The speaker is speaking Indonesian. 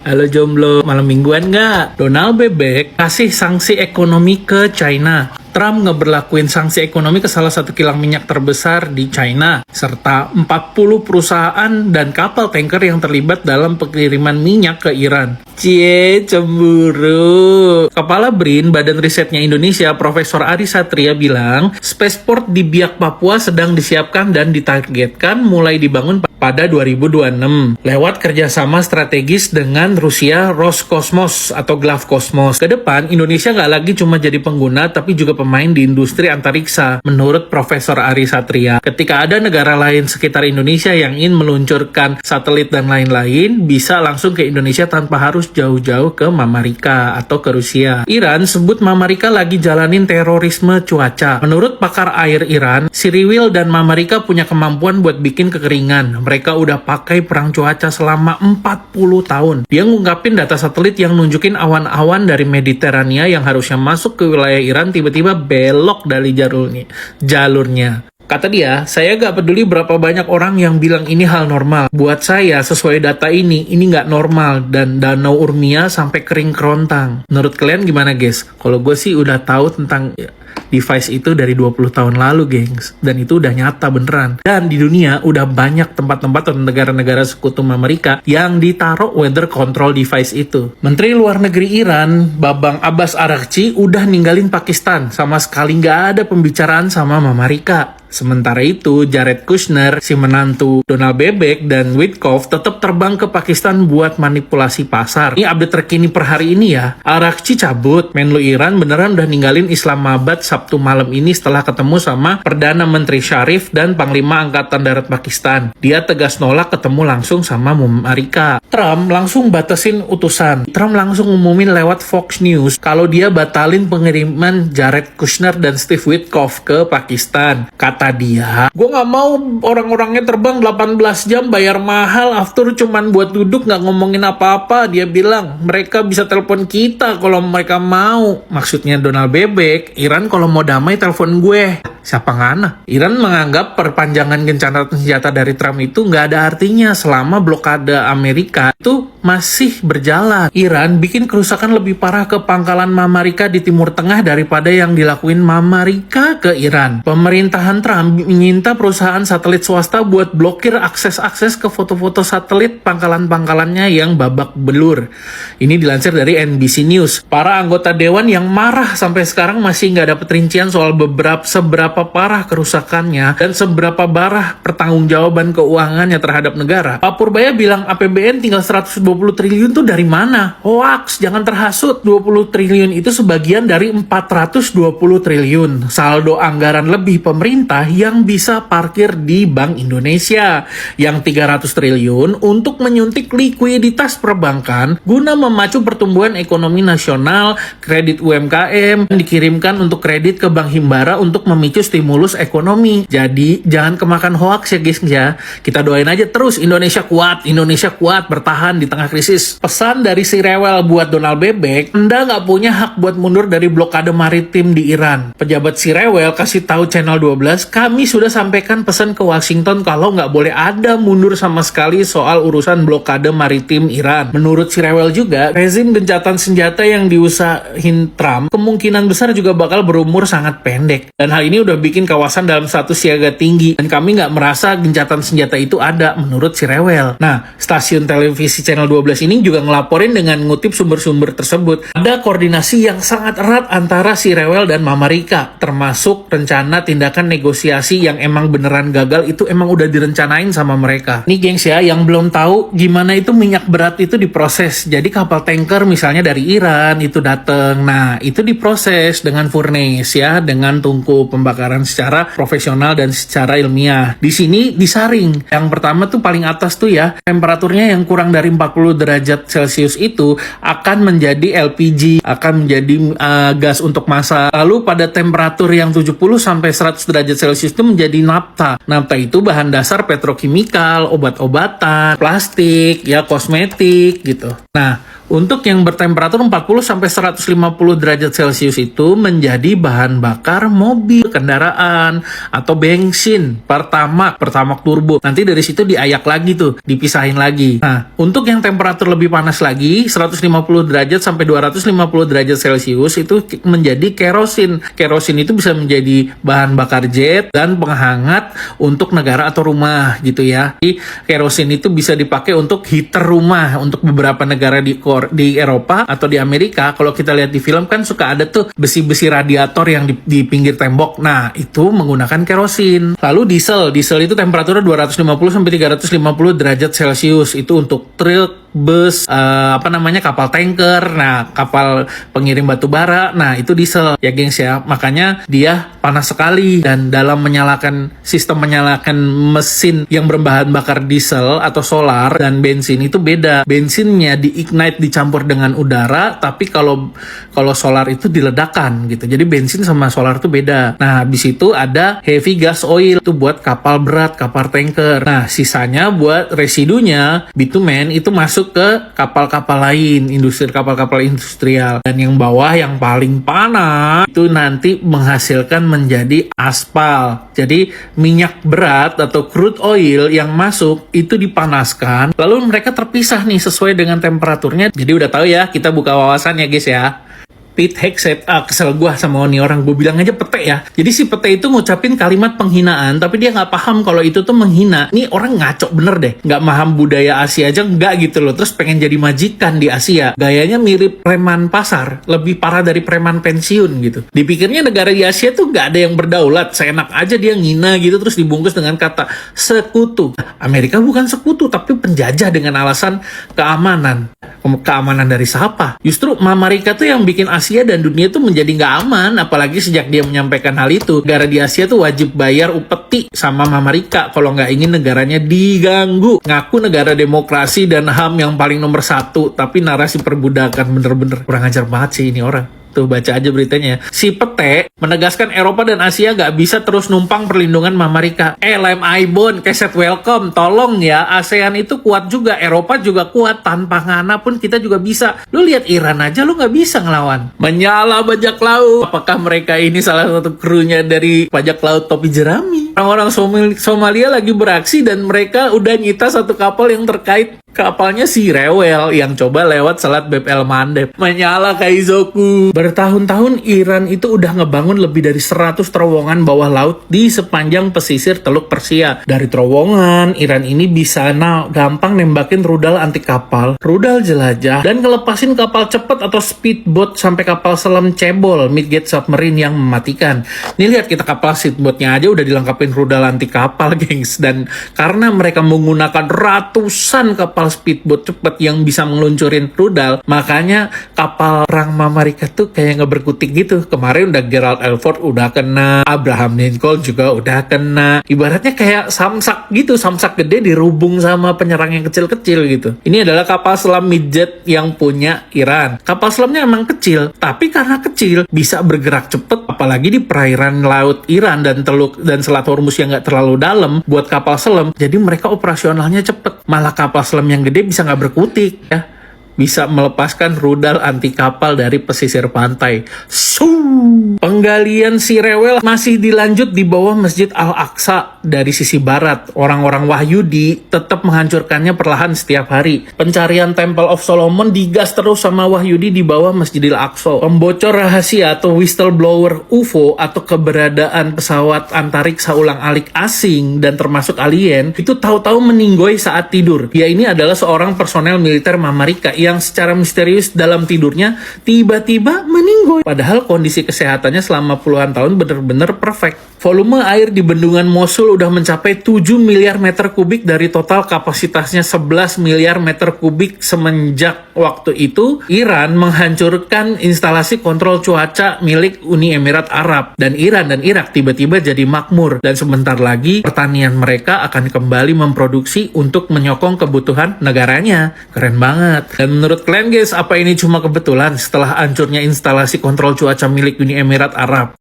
Halo jomblo, malam mingguan nggak? Donald Bebek kasih sanksi ekonomi ke China. Trump ngeberlakuin sanksi ekonomi ke salah satu kilang minyak terbesar di China, serta 40 perusahaan dan kapal tanker yang terlibat dalam pengiriman minyak ke Iran. Cie, cemburu. Kepala BRIN, Badan Risetnya Indonesia, Profesor Ari Satria bilang, spaceport di Biak, Papua sedang disiapkan dan ditargetkan mulai dibangun pada 2026 lewat kerjasama strategis dengan Rusia Roscosmos atau Glavcosmos. Ke depan, Indonesia nggak lagi cuma jadi pengguna, tapi juga pemain di industri antariksa, menurut Profesor Ari Satria. Ketika ada negara lain sekitar Indonesia yang ingin meluncurkan satelit dan lain-lain, bisa langsung ke Indonesia tanpa harus jauh-jauh ke Mamarika atau ke Rusia. Iran sebut Mamarika lagi jalanin terorisme cuaca. Menurut pakar air Iran, Siriwil dan Mamarika punya kemampuan buat bikin kekeringan. Mereka udah pakai perang cuaca selama 40 tahun. Dia ngungkapin data satelit yang nunjukin awan-awan dari Mediterania yang harusnya masuk ke wilayah Iran tiba-tiba belok dari jalurnya. Kata dia, saya gak peduli berapa banyak orang yang bilang ini hal normal. Buat saya, sesuai data ini nggak normal. Dan Danau Urmia sampai kering kerontang. Menurut kalian gimana guys? Kalau gue sih udah tahu tentang device itu dari 20 tahun lalu, gengs. Dan itu udah nyata beneran. Dan di dunia udah banyak tempat-tempat atau negara-negara sekutu Amerika yang ditaruh weather control device itu. Menteri Luar Negeri Iran, Babang Abbas Araghchi, udah ninggalin Pakistan. Sama sekali nggak ada pembicaraan sama Amerika. Sementara itu, Jared Kushner, si menantu Donald Bebek, dan Witkoff tetap terbang ke Pakistan buat manipulasi pasar. Ini update terkini per hari ini ya. Araghchi cabut. Menlu Iran beneran udah ninggalin Islamabad Sabtu malam ini setelah ketemu sama Perdana Menteri Sharif dan Panglima Angkatan Darat Pakistan. Dia tegas nolak ketemu langsung sama Amerika. Trump langsung batasin utusan. Trump langsung ngumumin lewat Fox News kalau dia batalin pengiriman Jared Kushner dan Steve Witkoff ke Pakistan. Kata dia, gue gak mau orang-orangnya terbang 18 jam bayar mahal, after cuman buat duduk gak ngomongin apa-apa. Dia bilang, mereka bisa telepon kita kalau mereka mau. Maksudnya Donald Bebek, Iran kalau mau damai telepon gue. Siapa ngana? Iran menganggap perpanjangan gencatan senjata dari Trump itu gak ada artinya selama blokade Amerika itu masih berjalan. Iran bikin kerusakan lebih parah ke pangkalan Mamarika di Timur Tengah daripada yang dilakuin Mamarika ke Iran. Pemerintahan Trump meminta perusahaan satelit swasta buat blokir akses-akses ke foto-foto satelit pangkalan-pangkalannya yang babak belur. Ini dilansir dari NBC News. Para anggota dewan yang marah sampai sekarang masih nggak dapat rincian soal seberapa parah kerusakannya dan seberapa parah pertanggungjawaban keuangannya terhadap negara. Pak Purbaya bilang APBN tinggal 120 triliun tuh dari mana? Hoax, jangan terhasut. 20 triliun itu sebagian dari 420 triliun. Saldo anggaran lebih pemerintah yang bisa parkir di Bank Indonesia. Yang 300 triliun untuk menyuntik likuiditas perbankan guna memacu pertumbuhan ekonomi nasional, kredit UMKM, dikirimkan untuk kredit ke Bank Himbara untuk memicu stimulus ekonomi. Jadi jangan kemakan hoax ya guys ya. Kita doain aja terus Indonesia kuat bertahan di tengah krisis. Pesan dari si rewel buat Donald Bebek, Anda nggak punya hak buat mundur dari blokade maritim di Iran. Pejabat si rewel kasih tahu Channel 12, kami sudah sampaikan pesan ke Washington kalau nggak boleh ada mundur sama sekali soal urusan blokade maritim Iran. Menurut si rewel juga, rezim gencatan senjata yang diusahin Trump kemungkinan besar juga bakal berumur sangat pendek. Dan hal ini udah bikin kawasan dalam status siaga tinggi. Dan kami nggak merasa gencatan senjata itu ada, menurut si rewel. Nah, stasiun televisi Channel 12 ini juga ngelaporin dengan ngutip sumber-sumber tersebut. Ada koordinasi yang sangat erat antara si rewel dan Mamarika, termasuk rencana tindakan negosiasi yang emang beneran gagal itu emang udah direncanain sama mereka. Nih gengs ya, yang belum tahu gimana itu minyak berat itu diproses. Jadi kapal tanker misalnya dari Iran itu dateng. Nah, itu diproses dengan furnace ya, dengan tungku pembakaran secara profesional dan secara ilmiah. Di sini disaring. Yang pertama tuh paling atas tuh ya, temperaturnya yang kurang dari 40 derajat Celcius itu akan menjadi LPG, akan menjadi gas untuk masak. Lalu pada temperatur yang 70 sampai 100 derajat Celcius itu menjadi nafta. Nafta itu bahan dasar petrokimikal, obat-obatan, plastik, ya kosmetik gitu. Nah, Untuk yang bertemperatur 40 sampai 150 derajat Celcius itu menjadi bahan bakar mobil, kendaraan, atau bensin, Pertamax turbo. Nanti dari situ diayak lagi tuh, dipisahin lagi. Nah, untuk yang temperatur lebih panas lagi, 150 derajat sampai 250 derajat Celcius itu menjadi kerosin. Kerosin itu bisa menjadi bahan bakar jet dan penghangat untuk negara atau rumah gitu ya. Jadi kerosin itu bisa dipakai untuk heater rumah untuk beberapa negara di Eropa atau di Amerika. Kalau kita lihat di film kan suka ada tuh besi-besi radiator yang di pinggir tembok. Nah, itu menggunakan kerosin. Lalu diesel itu temperaturnya 250 sampai 350 derajat Celcius. Itu untuk truk, bus, kapal tanker, nah kapal pengirim batu bara, nah itu diesel ya gengs ya. Makanya dia panas sekali, dan dalam sistem menyalakan mesin yang berbahan bakar diesel atau solar dan bensin itu beda. Bensinnya di-ignite dicampur dengan udara, tapi kalau solar itu diledakkan gitu. Jadi bensin sama solar itu beda. Nah, habis itu ada heavy gas oil itu buat kapal berat, kapal tanker. Nah, sisanya buat residunya bitumen itu masuk ke kapal-kapal lain, kapal-kapal industrial. Dan yang bawah yang paling panas itu nanti menghasilkan menjadi aspal. Jadi minyak berat atau crude oil yang masuk itu dipanaskan, lalu mereka terpisah nih sesuai dengan temperaturnya. Jadi udah tahu ya, kita buka wawasan ya guys ya. Pete Hegseth, kesel gue sama nih orang, gue bilang aja pete ya. Jadi si pete itu ngucapin kalimat penghinaan, tapi dia nggak paham kalau itu tuh menghina. Nih orang ngaco bener deh, nggak paham budaya Asia aja nggak gitu loh. Terus pengen jadi majikan di Asia, gayanya mirip preman pasar, lebih parah dari preman pensiun gitu. Dipikirnya negara di Asia tuh nggak ada yang berdaulat, seenak aja dia ngina gitu, terus dibungkus dengan kata sekutu. Amerika bukan sekutu, tapi penjajah dengan alasan keamanan. Keamanan dari siapa? Justru Amerika tuh yang bikin Asia dan dunia tuh menjadi nggak aman, apalagi sejak dia menyampaikan hal itu. Negara di Asia tuh wajib bayar upeti sama Amerika kalau nggak ingin negaranya diganggu. Ngaku negara demokrasi dan HAM yang paling nomor 1, tapi narasi perbudakan bener-bener kurang ajar banget sih ini orang. Tuh baca aja beritanya. Si pete menegaskan Eropa dan Asia gak bisa terus numpang perlindungan Amerika. Lem Aibon, keset welcome, tolong ya, ASEAN itu kuat juga, Eropa juga kuat, tanpa ngana pun kita juga bisa. Lu lihat Iran aja lu gak bisa ngelawan. Menyala bajak laut. Apakah mereka ini salah satu krunya dari bajak laut topi jerami? Orang-orang Somalia lagi beraksi dan mereka udah nyita satu kapal yang terkait. Kapalnya si Rewel yang coba lewat Selat Bab el Mandeb. Menyala Kaizoku. Bertahun-tahun Iran itu udah ngebangun lebih dari 100 terowongan bawah laut di sepanjang pesisir Teluk Persia. Dari terowongan, Iran ini bisa gampang nembakin rudal anti kapal, rudal jelajah, dan ngelepasin kapal cepat atau speedboat sampai kapal selam cebol, midget submarine yang mematikan. Nih lihat, kita kapal speedboatnya aja udah dilengkapin rudal anti kapal, gengs. Dan karena mereka menggunakan ratusan kapal speedboat cepat yang bisa meluncurin rudal, makanya kapal perang Amerika tuh kayak nggak berkutik gitu. Kemarin udah Gerald Elford udah kena, Abraham Lincoln juga udah kena. Ibaratnya kayak samsak gitu, samsak gede dirubung sama penyerang yang kecil-kecil gitu. Ini adalah kapal selam midget yang punya Iran. Kapal selamnya emang kecil, tapi karena kecil bisa bergerak cepet, apalagi di perairan laut Iran dan Selat Hormuz yang nggak terlalu dalam buat kapal selam. Jadi mereka operasionalnya cepet. Malah kapal selam yang gede bisa nggak berkutik ya, bisa melepaskan rudal anti kapal dari pesisir pantai. Penggalian si Rewel masih dilanjut di bawah Masjid Al-Aqsa dari sisi barat. Orang-orang Wahyudi tetap menghancurkannya perlahan setiap hari. Pencarian Temple of Solomon digas terus sama Wahyudi di bawah Masjidil Aqsa. Pembocor rahasia atau whistleblower UFO atau keberadaan pesawat antariksa ulang-alik asing dan termasuk alien itu tahu-tahu meninggoy saat tidur. Dia ini adalah seorang personel militer Amerika yang secara misterius dalam tidurnya tiba-tiba meninggoy. Padahal kondisi kesehatannya selama puluhan tahun benar-benar perfect. Volume air di bendungan Mosul udah mencapai 7 miliar meter kubik dari total kapasitasnya 11 miliar meter kubik. Semenjak waktu itu, Iran menghancurkan instalasi kontrol cuaca milik Uni Emirat Arab. Dan Iran dan Irak tiba-tiba jadi makmur. Dan sebentar lagi, pertanian mereka akan kembali memproduksi untuk menyokong kebutuhan negaranya. Keren banget. Dan menurut kalian guys, apa ini cuma kebetulan setelah hancurnya instalasi kontrol cuaca milik Uni Emirat Arab?